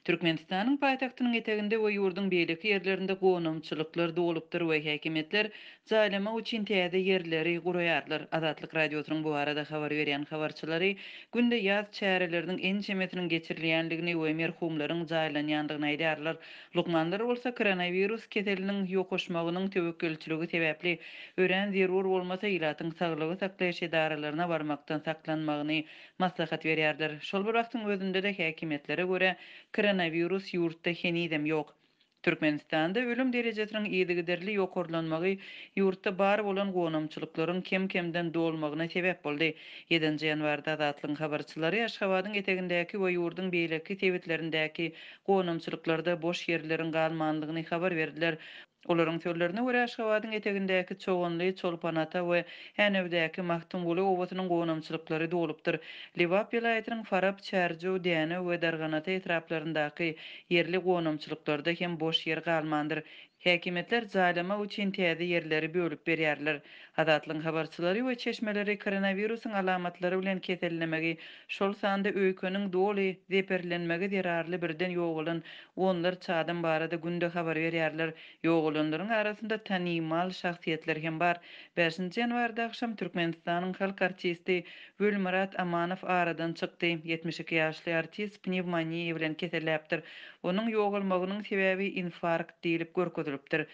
Türkmenistanyň paýtagtynyň eteginde we ýurdun beýleki ýerlerinde gonamçylyklar dolupdyr we häkimetler jaylama üçin täze ýerleri guraýarlar. Azatlyk radiosynyň bu arada habar berýän habarçylary günde ýaz çäreleriniň en çemetiniň geçirilýändigini we merhumlaryň jaýlanýandygyny aýdarlar. Lukmanlar bolsa koronavirus keseliniň ýokaşmagynyň tewekkelçiligi sebäpli örän zerur bolmasa ilatyň saglygy saklaýyş edaralaryna barmakdan saklanmagyny maslahat berýärler. Şol bir wagtyň özünde de häkimetlere görä koronavirus ýurtda henidem ýok. Türkmenistanda ölüm derejesiniň ýygyderli ýokurlanmagy ýurtda bar bolan gonamçylyklaryň kem-kemden dolmagyna sebäp boldy. 7-nji ýanwarda Azatlygyň habarçylary Aşgabatyň etegindäki we ýurdun beýleki tebitlerindäki gonamçylyklarda boş ýerleriň galmanlygyny habar berdiler. Olaryň sözlerine görä Aşgabatyň etegindäki çoğunly Çolpanata we Hänewdäki Mahtumguly owasynyň gonamçylyklary dolupdyr. Liwap vilayatynyň Farab, Çärju, Däne we Darganata etraplaryndaky yerli gonamçylyklarda hem boş yer galmandyr. Häkimetler jaylama üçin täze yerleri bölüp berýärler. Azatlygyň habarçylary we çeşmeleri koronawirusyň alamatlary bilen kesellemegi, şol sanda öýkeniň doly zeperlenmegi derarly birden ýogulan onlar çadan barada günde habar berýärler. Ýogulanlaryň arasynda tanymal şahsiýetler hem bar. 5-nji ýanwarda akşam Türkmenistanyň halk artisti Gülmurat Amanow aradan çykdy. 72 ýaşly artist pnevmoniýa bilen keselläpdir. Onuň ýogulmagynyň sebäbi infarkt diýilip görkezilipdir.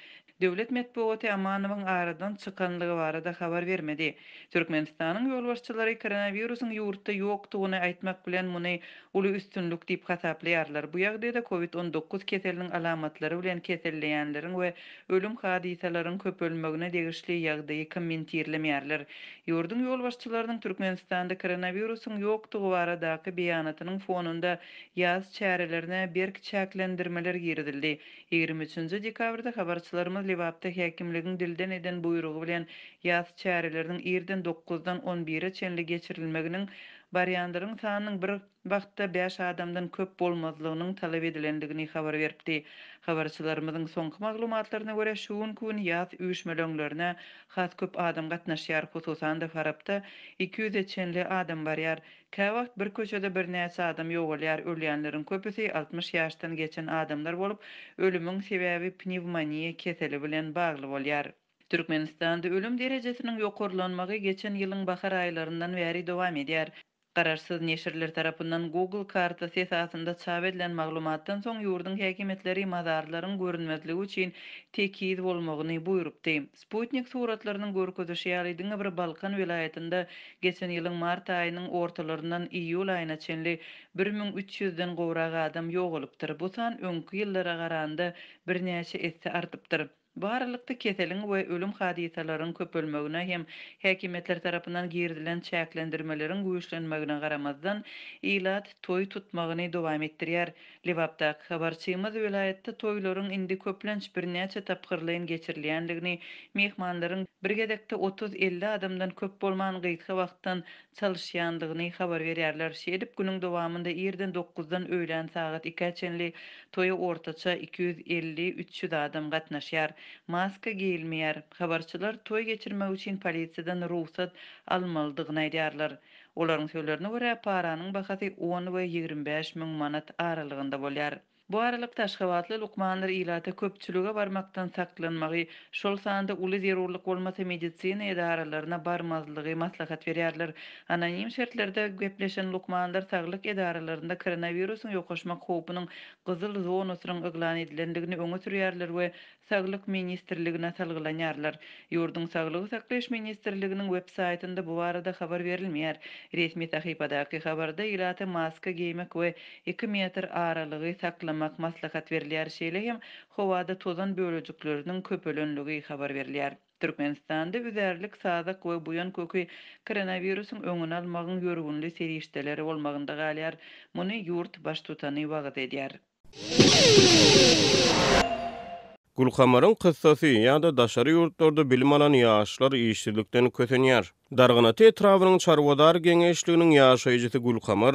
Döwlet medeniýeti Amanowyň aradan çykanlygy barada habar bermedi. Türkmenistanyň ýolbaşçylary koronawirusyň ýurtda ýokdugyny aýtmak bilen muny uly üstünlük diýip hasaplaýarlar. Bu ýagdaýda COVID-19 keseliniň alamatlary bilen keselleýänleriň we ölüm hadisalaryň köpelmegine degişli ýagdaýy kommentirlemýärler. Ýurdun ýolbaşçylarynyň Türkmenistanda koronawirusyň ýokdugy baradaky beýanatynyň fonunda ýaz çärelerine berk çäklendirmeler girdildi. 23-nji dekabrda habarçylarymyz Liwapda häkimligiň dilden eden buyrugy bilen ýaz çäreleriniň irden 9-dan 11-e çenli geçirilmeginiň barýanlaryň sanynyň bir wagtda 5 adamdan köp bolmazlygynyň talap edilendigini habar berdi. Habarçylarymyzyň soňky maglumatlaryna görä şu gün ýaz üýşmelerine has köp adam gatnaşýar, hususan da Farabda 200-e çenli adam barýar. Käwagt bir köçede bir näçe adam ýogalýar, ölýänleriň köpüsi 60 ýaşdan geçen adamlar bolup, ölümüň sebäbi pnevmoniýa keseli bilen bagly bolýar. Türkmenistanda ölüm derejesiniň ýokurlanmagy geçen ýylyň bahar aýlaryndan bäri dowam edýär. Kararsyz neşirler tarapyndan Google kartasy esasında çap edilen maglumatdan soň ýurdun häkimetleri mazarlaryň görünmezligi üçin tekiz bolmagyny buýrupdy. Sputnik suratlarynyň görkezişi ýalydyň bir Balkan vilayatynda geçen ýylyň mart aýynyň ortalaryndan iýul aýyna çenli 1300-den gowrak adam ýogalypdyr. Bu san öňki ýyllara garanda birnäçe esse artypdyr. Bu aralykda keseliň we ölüm hadisalaryň köpelmegine hem häkimetler tarapyndan girdilen çäklendirmelerin güýçlenmegine garamazdan ilat toý tutmagyny dowam etdirýär. Liwapda habarçymyz vilayatda toýlaryň indi köplenç birnäçe tapgyrlyn geçirilýändigini, mehmanlaryň bir gedekde 30-50 adamdan köp bolman gyýtga wagtdan çalyşýandygyny habar berýärler. Şeýdip günüň dowamında irden 9-dan öýlen sagat 2-e çenli toýa ortaça 250-300 adam gatnaşýar. Maska giyilmeýär. Habarçylar toý geçirmek üçin polisiýadan ruhsat almalydygyny aýdýarlar. Olaryň sözlerine görä paranyň bahasy 10 we 25 000 manat aralygynda bolýar. Bu aralykda Aşgabatly lukmanlar ilata köpçülüge barmakdan saklanmagy, şol sanda uly zerurlyk bolmasa medisina edaralaryna barmazlygy maslahat berýärler. Anonim şertlerde gepleşen lukmanlar saglyk edaralaryna koronawirusyň ýokaşmak howpunyň gyzyl zonasynyň eglan edilendigini öňe sürýärler we Saglyk ministrligine salgylanýarlar. Ýurdun Saglyk saklaýyş ministrliginiň web saýtynda bu barada habar berilmeýär. Resmi sahypadaky habarda ilata maska giymek we 2 metr aralygy saklamak maslahat berilýär. Şeýle hem howada tozan bölejikleriniň köpelenligi habar berilýär. Türkmenistanda üzerlik sadak we buyan kökü koronawirusyň öňüni almagyň ýörgünli serişdeleri bolmagynda galýar. Muny ýurt baş tutany wagt edýär. Gulkamaryň kyssasy ýa-da daşary ýurtlarda bilim alan ýaşlar işçilikden kösenýär. Darganaty etrawynyň çarwadar geňeşliginiň ýaşaýjysy Gulkamar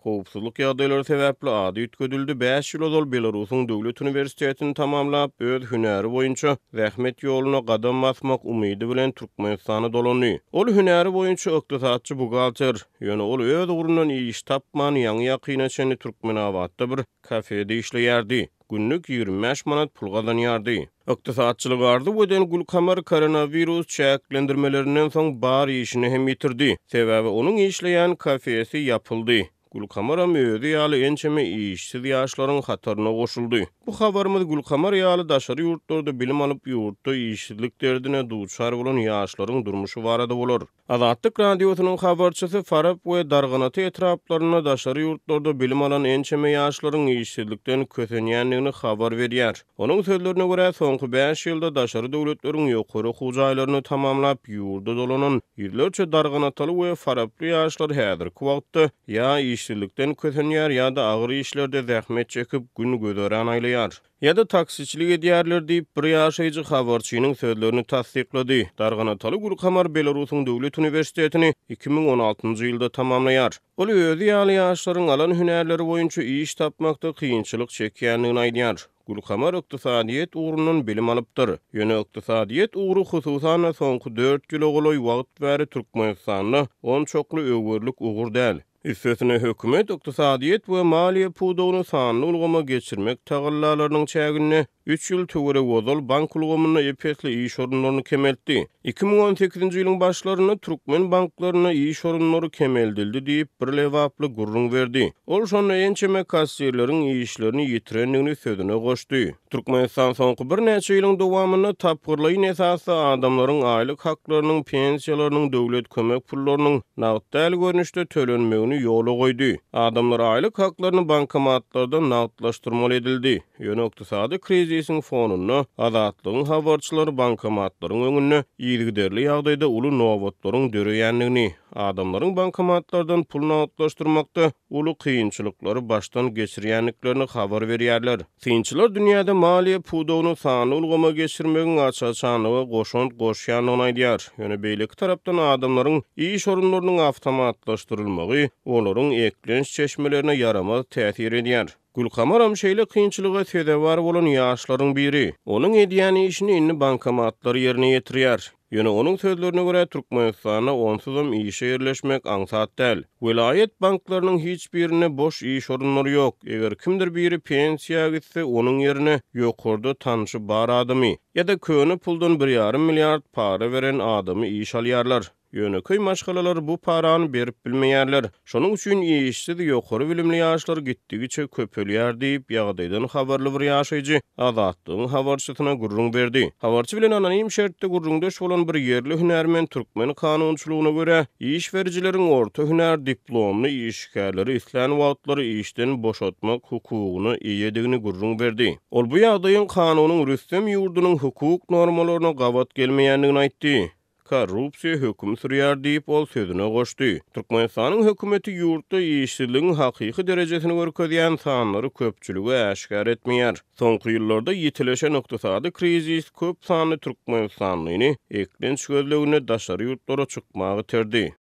Howpsuzlyk ýagdaýlary sebäpli ady ütküdildi. 5 ýyl ozal Belarusyň döwlet universitetini tamamlap, öz hünäri boýunça rahmet ýoluna gadam basmak umydy bilen Türkmenistana dolany. Ol hünäri boýunça ykdysatçy bugalter, ýöne ol öz ugrunan iş tapman ýaňy ýakynaçyny Türkmenabadda bir kafede işleýärdi. Günlük 25 manat pul gazanýardy. Ykdysatçylyk ardy böden Gulkamar koronavirus çäklendirmelerinden soň bar işini hem ýitirdi. Sebäbi onuň işleýän kafesi ýapyldy. Gulkamar öýdi ýaly ençeme işsiz ýaşlaryň hataryna goşuldy. Bu habarymyz Gulkamar ýaly daşary ýurtlarda bilim alyp ýurtda işsizlik derdine duçar bolan ýaşlaryň durmuşy barada bolar. Azatlyk radiosynyň habarçysy Farap we Darganaty etraplaryna daşary ýurtlarda bilim alan ençeme ýaşlaryň işsizlikden kösenýändigini habar berýär. Onuň sözlerine görä soňky 5 ýylda daşary döwletleriň ýokary hujaýlaryny tamamlap ýurda dolanan ýerlerçe Darganaty we Faraply ýaşlar häzirki wagtda ýa işsizlikden kösenýär ýa-da agyr işlerde zähmet çekip gün göderen aýlaýar. Ya da taksiçilik edýärler diýip bir ýaşaýjy habarçynyň sözlerini tasdiklady. Darganaty Gulkamar Belarusyň döwlet universitetini 2016-njy ýylda tamamlaýar. Ol özi ýaly ýaşlaryň alan hünärleri boýunça iş tapmakda kynçylyk çekýändigini aýdýar. Gulkamar ykdysadyýet ugrundan bilim alypdyr. Ýöne ykdysadyýet ugru hususan soňky 4 ýyl ogloý wagt bäri Türkmenistanyny on çokly öwürlük ugur däl. Üstesine hökümet ykdysadyýet we maliýe pudowyny sanly ulgama geçirmek tagallalarynyň çägini 3 ýyl töwere wozal bank ulgamyna epesli iş orunlaryny kemeltdi. 2018-nji ýylyň başlaryna Türkmen banklaryna iş orunlary kemeldildi diýip bir lewaply gurrun berdi. Ol şonu ençeme kassirleriň işlerini ýitirendigini sözüne goşdy. Türkmenistan soňky bir näçe ýylyň dowamyny tapgyrlyň esasy adamlaryň aýlyk haklarynyň, pensiýalarynyň, döwlet kömek pullarynyň nagdal görnüşde tölenmegini ýola goýdy. Adamlar aýlyk haklaryny bankomatlardan nagdlaşdyrmaly edildi. Ýöne ykdysady krizisiň fonuna azatlygyň habarçylary bankomatlaryň öňüne ýygyderli ýagdaýda uly nowatlaryň döreýändigini, adamlaryň bankomatlardan pul nagdlaşdyrmakda uly kynçylyklary başdan geçirýänliklerini habar berýärler. Synçylar dünýäde maliýe pudowyny sanly ulgama geçirmegiň açaçanyga goşunt goşýanyny aýdýar. Ýöne beýleki tarapdan adamlaryň iş orunlarynyň awtomatlaşdyrylmagy olaryň eklenç çeşmelerine yaramaz täsir edýär. Gulkamar şeýle kynçylyga sebäp bolan ýaşlaryň biri. Onuň edýän işini inni bankomatlar ýerine ýetirýär. Ýöne onuň sözlerine görä Türkmenistana onsuzam işe ýerleşmek aňsat däl. Vilayet banklarynyň hiç birine boş iş orunlary ýok. Eger kimdir biri pensiýa gitse, onuň ýerine ýokurda tanşy bar adamy ýa-da köni puldan 1,5 milliard para beren adamy iş alýarlar. Ýöne köy maşgalalar bu parany berip bilmeýärler. Şonuň üçin işsiz ýokary bilimli ýaşlar gitdigiçe köpelýär diýip ýagdaýdan habarly bir ýaşaýjy Azatlygyň habarçysyna gurrun berdi. Habarçy bilen anonim şertde gurrundaş bolan bir ýerli hünärmen türkmen kanunçylygyna görä iş berijileriň orta hünär diplomly işgärleri isläň wagtlary işden boşatmak hukugyny iýedigini gurrun berdi. Ol bu ýagdaýyň kanunyň Rüstem ýurdunyň hukuk normalaryna gawat gelmeýändigini aýtdy. Korrupsiýa höküm sürýär diýip ol sözüne goşdy. Türkmenistanyň hökümeti ýurtda işsizligiň hakyky derejesini görkezýän sanlary köpçüligi äşkar etmeýär. Soňky ýyllarda ýitileşen ykdysady krizis köp sanly Türkmenistanlyny eklenç gözlegine daşary ýurtlara çykmagy terdi.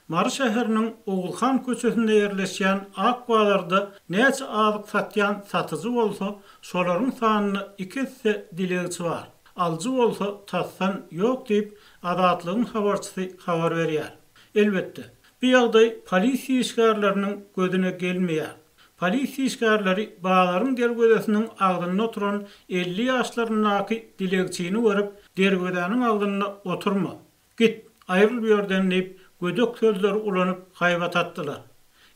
Mary şäheriniň Ogulhan köçesinde ýerleşýän Akbalarda näçe alyk satýan satyjy bolsa, şolaryň sanyny 2 dilegçi bar. Alıcı bolsa tassan ýok diýip Azatlygyň habarçysy habar berýär. Elbetde, bu ýagdaý polisiýa işgärleriniň gözüne gelmeýär. Polisiýa işgärleri bagalaryň dergödesiniň agdyna oturan 50 ýaşlarynyňky dilegçini görüp, dergödeniň agdyna oturma. Git, aýryl bir ýerden diýip gödök sözler ulanyp haýbat atdylar.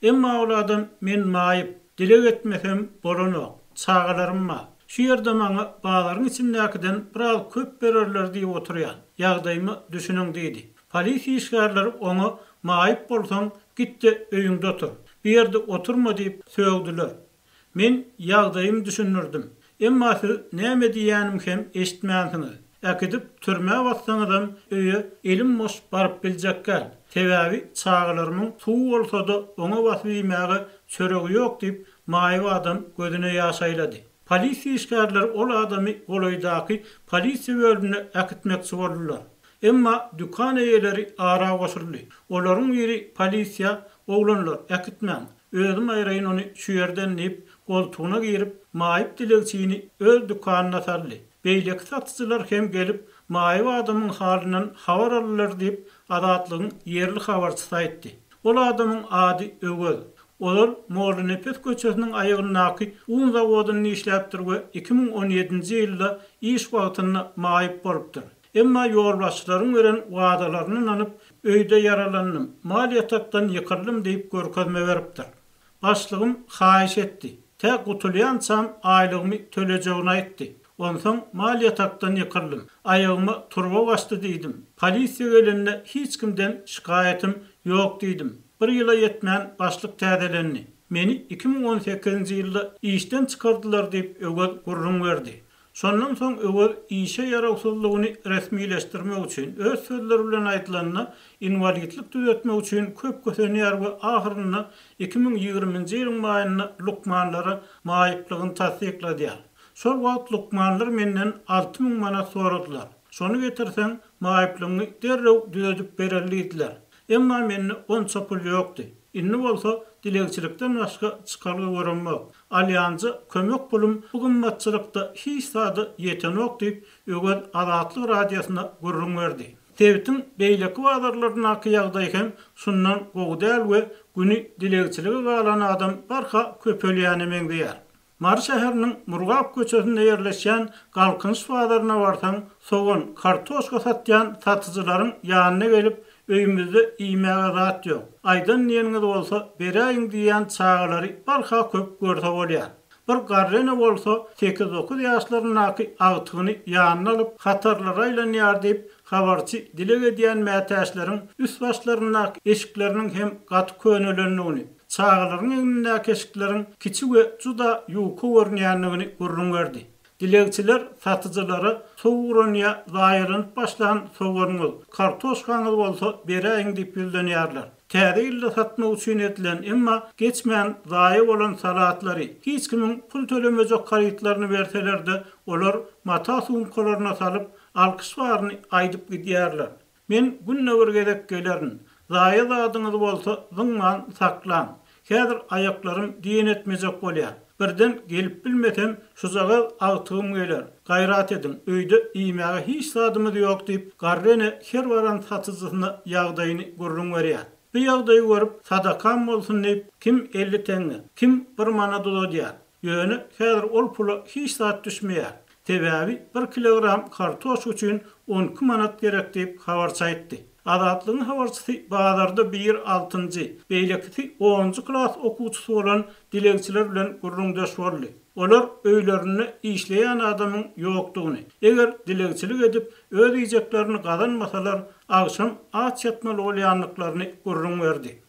Emma ol adam men maýyp dileg etmesem bolanok, çağalarym bar. Şu ýerde maňa bagalaryň içindäkiden biraz köp bererler diýip oturýan. Ýagdaýymy düşüneň diýdi. Polisiýa işgärleri oňa maýyp bolsaň gitdi öýüňde otur. Bir ýerde oturma diýip söýgdiler. Men ýagdaýymy düşünürdim. Emma siz näme diýänim hem eşitmäňsiz. Äkidip türmäge bassaňyzam öýe elim boş baryp biljekkäl. Sebäbi çağalarynyň suw bolsa-da oňa basyp ýemäge çöregi ýok diýip maýyp adam gözüne ýaşaýlady. Polisiýa işgärleri ol adamy golaýdaky polisiýa bölümine äkitmekçi boldular. Emma dükkan eýeleri ara goşurly. Olaryň biri polisiýa, oglanlar äkitmän. Özüm aýraýyn ony şu ýerden nip, goltuğuna girip, maýyp dilegçini öz dükanyna sarly. Beýleki satyjylar hem gelip, maýyp adamyň halynyň habar alyrlar diýip, adatlygyň ýerli habarçysy aýtdy. Ol adamyň ady Öwel. Olar Mornepes köçesiniň aýagynaky un zawodyny işläpdir we 2017-nji ýylda iş wagtyna maýyp bolupdyr. Emma ýolbaşçylaryň beren wagdalaryny anyp, öýde yaralandym, maliýatakdan ýykyrlym diýip görkezme beripdir. Başlygym haýyş etdi. Tä gutulýansam aýlygymy tölejegini aýtdy. Onsoň maliýatakdan ýykyrlym. Aýagyma turba başdy diýdim. Polisiýa gelende hiç kimden şikayetim ýok diýdim. Bir ýyla ýetmän başlyk täzelenni. Meni 2018-nji ýylda işden çykardylar diýip Öwel gurrun berdi. Şondan soň Öwel işe yarawsuzlygyny resmileşdirmek üçin öz sözleri bilen aýtylanyna invalidlik düzeltmek üçin köp kösenýär we ahyrynda 2020-nji ýylyň maýyna lukmanlara maýyplygyny tasdiklady. Şol wagt lukmanlar menden 6000 manat soradylar. Şonu getirsen maýyplygyny derrew düzeltip bererlidiler. Emma menne onça pul ýokdy. Inni bolsa dilegçilikden başga çykarly görünmek. Alýansy kömek pulum bu gymmatçylykda hiç sady ýetenok diýip Öwel Adatlyk radiosyna gurrun berdi. Tebitiň beýleki wagdarlaryna ýagdaýym şundan gowdal we güni dilegçiligi galan adam barha köpelýäni meňdeýär. Mary şäheriniň Murgap köçesinde ýerleşýän galkynç wagdaryna barsaň, soňun kartoşka satýan satyjylaryň ýanyna gelip öýümizde iýmäge zat ýok. Aýdan niýeniňiz bolsa beräýin diýen çağlary barha köp görse bolýar. Bir garrene bolsa 8-9 ýaşlarynaky agtygyny ýanyna alyp hatarlara aýlanýar diýip habarçy dilege diýen mätäşleriň üst başlarynaky eşikleriniň hem gaty könülenligini, çağlaryň eňindäki eşikleriň kiçik we juda ýuky görnýänligini gurrun berdi. Dilegçiler satyjylara sowuranya zaýranyp başlan sowurňyz, kartoşkanyz bolsa beräýin diýip bildenýärler. Täze ýylda satmak üçin edilen emma geçmän zaýy bolan salatlary hiç kimiň pul tölemejek garytlaryny berseler-de olar mata sumkalaryna salyp alkyşlaryny aýdyp gidýärler. Men günne bir gezek gelerin. Zaýy zadyňyz bolsa zyňman saklan. Häzir ayaklarym diýen etmejek bolýar. Birden gelip bilmesem şu zaga agtygym geler. Gaýrat edin, öýde iýmäge hiç sadymyz ýok diýip garrene her waran satyjysyna ýagdaýyny gurrun berýär. Bu ýagdaýy görüp sadakam bolsun diýip kim 50 teňe, kim 1 manat ödýär. Ýöne häzir ol pula hiç sat düşmeýär. Sebäbi 1 kilogram kartoş üçin 12 manat gerek diýip habarçy aýtdy. Adatlygyň habarçysy bazarda 1-6-njy, beýlekisi 10-njy klas okuwçysy bolan dilegçiler bilen gurrundaş boldy. Olar öýlerini işleýän adamyň ýokdugyny, eger dilegçilik edip öz iýjeklerini gazanmasalar, agşam aç ýatmaly bolýanlyklaryny gurrun berdi.